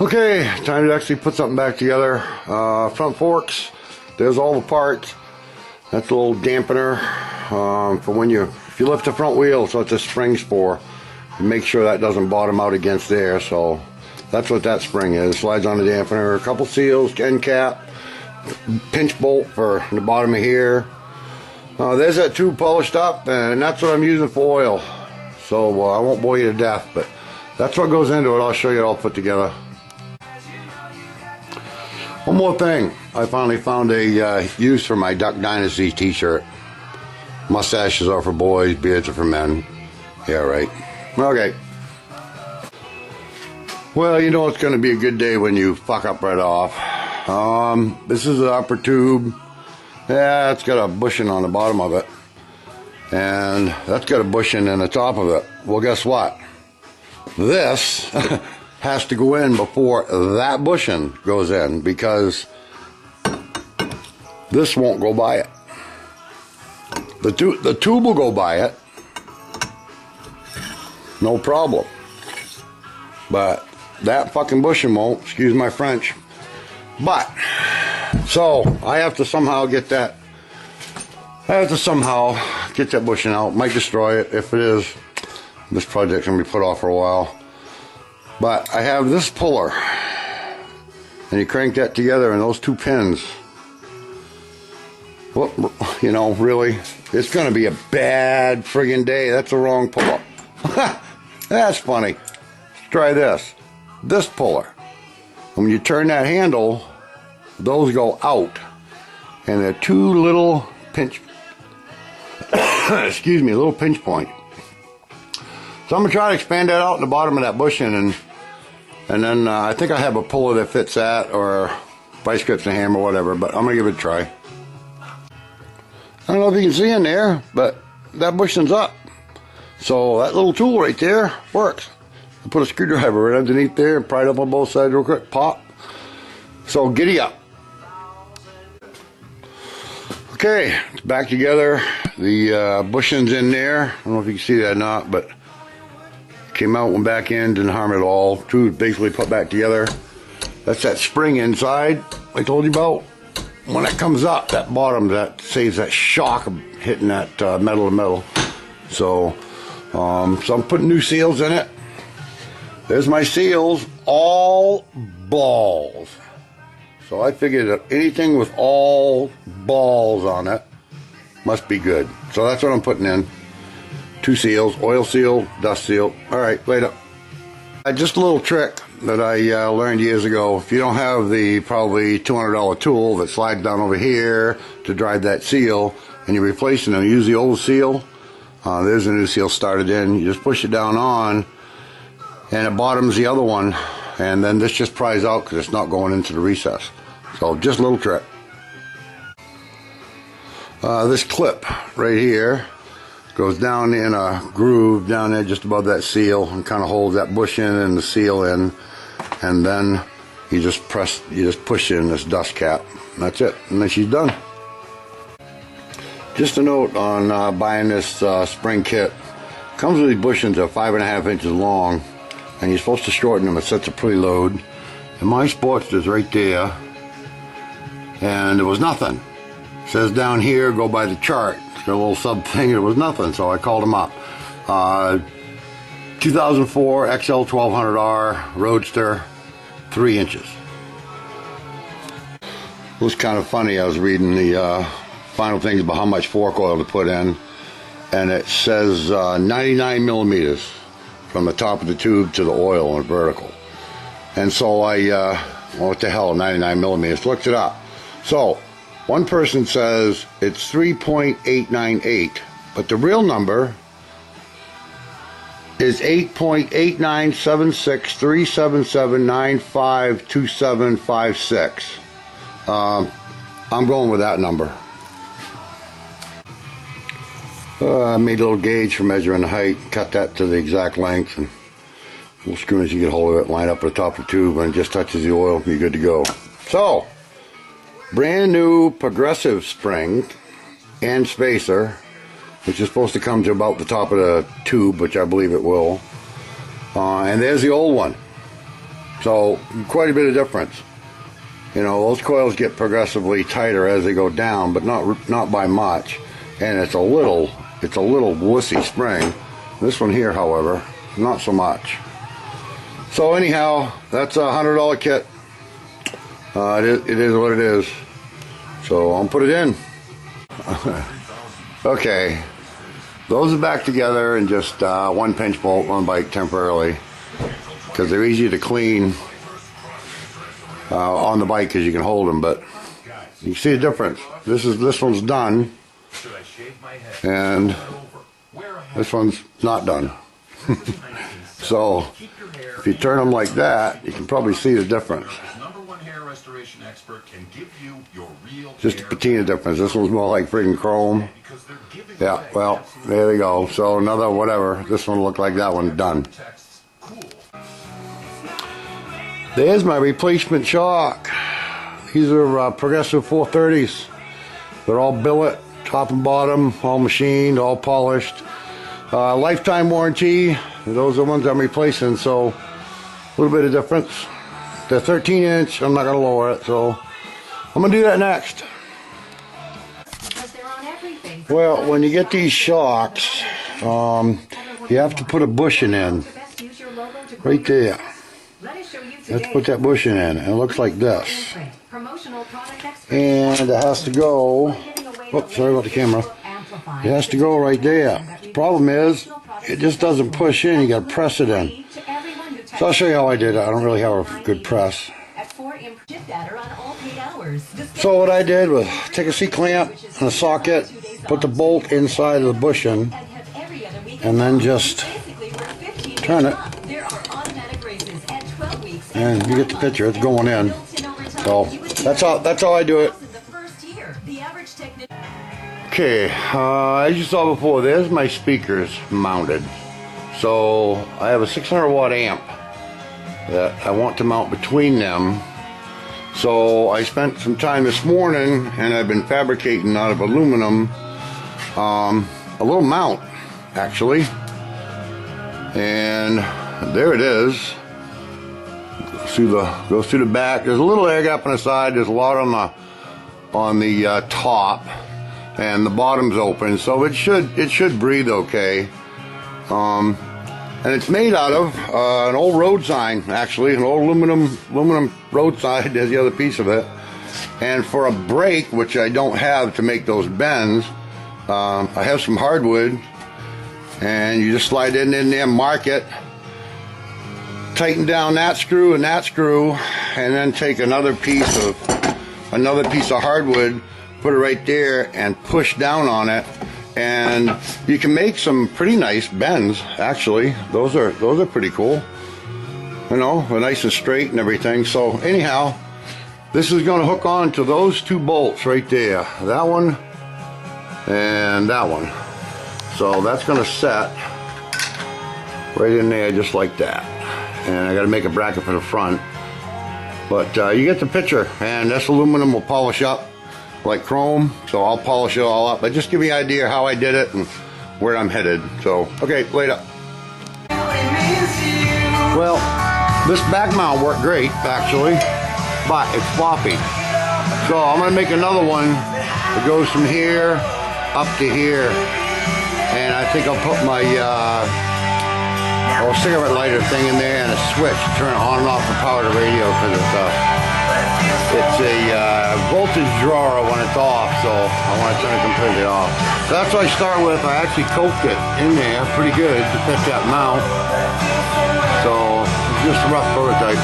Okay, time to actually put something back together. Front forks, there's all the parts. That's a little dampener for when if you lift the front wheel, so it's a spring spore. Make sure that doesn't bottom out against there. So that's what that spring is. Slides on the dampener, a couple seals, end cap, pinch bolt for the bottom of here. There's that tube polished up, and that's what I'm using for oil. So I won't bore you to death, but that's what goes into it. I'll show you it all put together. One more thing, I finally found a use for my Duck Dynasty t-shirt. Mustaches are for boys, beards are for men. Yeah, right. Okay. Well, you know it's going to be a good day when you fuck up right off. This is the upper tube. Yeah, it's got a bushing on the bottom of it. And that's got a bushing in the top of it. Well, guess what? This has to go in before that bushing goes in, because this won't go by it. The tube will go by it, no problem, but that fucking bushing won't, excuse my French. But so I have to somehow get that bushing out. Might destroy it. If it is, this project's gonna be put off for a while. But I have this puller, and you crank that together, and those two pins, well, you know, really, it's going to be a bad friggin' day. That's the wrong puller. That's funny. Let's try this. This puller. When you turn that handle, those go out, and they're two little pinch, excuse me, a little pinch point. So I'm going to try to expand that out in the bottom of that bushing, and then I think I have a puller that fits that, or vice grips and hammer, whatever, but I'm going to give it a try. I don't know if you can see in there, but that bushing's up. So that little tool right there works. I put a screwdriver right underneath there and pry it up on both sides real quick, pop. So giddy up. Okay, it's back together. The bushing's in there. I don't know if you can see that or not, but came out, went back in, didn't harm it at all. Tube basically put back together. That's that spring inside I told you about. When that comes up, that bottom, that saves that shock of hitting that metal to metal. So I'm putting new seals in it. There's my seals, all balls. So I figured that anything with all balls on it must be good. So that's what I'm putting in. 2 seals, oil seal, dust seal. All right, later. Just a little trick that I learned years ago. If you don't have the probably $200 tool that slides down over here to drive that seal, and you're replacing them, use the old seal. There's a new seal started in. You just push it down on, and it bottoms the other one, and then this just pries out because it's not going into the recess. So just a little trick. This clip right here goes down in a groove down there just above that seal and kind of holds that bush in and the seal in, and then you just push in this dust cap. That's it, and then she's done. Just a note on buying this spring kit. Comes with these bushings that are 5.5 inches long, and you're supposed to shorten them. It sets a preload, and my Sportster's right there, and there was nothing. It says down here, go by the chart. A little sub thing, it was nothing, so I called him up. 2004 XL 1200R Roadster, 3 inches. It was kind of funny. I was reading the final things about how much fork oil to put in, and it says 99 millimeters from the top of the tube to the oil and vertical. And so I, well, what the hell, 99 millimeters? Looked it up. So one person says it's 3.898, but the real number is 8.8976377952756. I'm going with that number. I made a little gauge for measuring the height, cut that to the exact length, and little screw as you get hold of it, line up at the top of the tube, and it just touches the oil, you're good to go. So, brand new progressive spring and spacer, which is supposed to come to about the top of the tube, which I believe it will. And there's the old one. So quite a bit of difference. You know, those coils get progressively tighter as they go down, but not by much. And it's a little wussy spring. This one here, however, not so much. So anyhow, that's a $100 kit. It is what it is. So I'll put it in. Okay, those are back together in just one pinch bolt on bike temporarily, because they're easy to clean on the bike because you can hold them. But you can see the difference. This one's done, and this one's not done. So if you turn them like that, you can probably see the difference. Just a patina difference. This one's more like friggin' chrome. Yeah, well, there we go. So another whatever. This one looked like that one done. There's my replacement shock. These are Progressive 430s. They're all billet, top and bottom, all machined, all polished. Lifetime warranty. Those are the ones I'm replacing, so a little bit of difference. They're 13-inch. I'm not going to lower it, so I'm going to do that next. Well, when you get these shocks, you have to put a bushing in. Right there. Let's put that bushing in. And it looks like this. And it has to go... Oops, sorry about the camera. It has to go right there. The problem is, it just doesn't push in. You got to press it in. So I'll show you how I did it. I don't really have a good press. So what I did was take a C-clamp and a socket, put the bolt inside of the bushing, and then just turn it. And you get the picture. It's going in. So that's how I do it. Okay, as you saw before, there's my speakers mounted. So I have a 600 watt amp that I want to mount between them. So I spent some time this morning, and I've been fabricating out of aluminum a little mount, actually. And there it is. Goes through the back. There's a little air gap on the side. There's a lot on the top, and the bottom's open, so it should breathe okay. And it's made out of an old road sign, actually, an old aluminum road sign. There's the other piece of it. And for a brake, which I don't have to make those bends, I have some hardwood, and you just slide it in there, mark it, tighten down that screw and that screw, and then take another piece of hardwood, put it right there, and push down on it. And you can make some pretty nice bends, actually. Those are pretty cool. You know, they're nice and straight and everything. So anyhow, this is going to hook on to those two bolts right there. That one and that one. So that's going to set right in there just like that. And I got to make a bracket for the front. But you get the picture. And this aluminum will polish up like chrome, so I'll polish it all up, but just give me an idea how I did it and where I'm headed. So, okay, later. Well, this back mount worked great, actually, but it's floppy. So I'm going to make another one that goes from here up to here, and I think I'll put my cigarette lighter thing in there and a switch to turn it on and off the power to radio, because it's a voltage drawer when it's off, so I want to turn it completely off. So that's what I start with. I actually coked it in there pretty good to fit that mount. So it's just a rough prototype.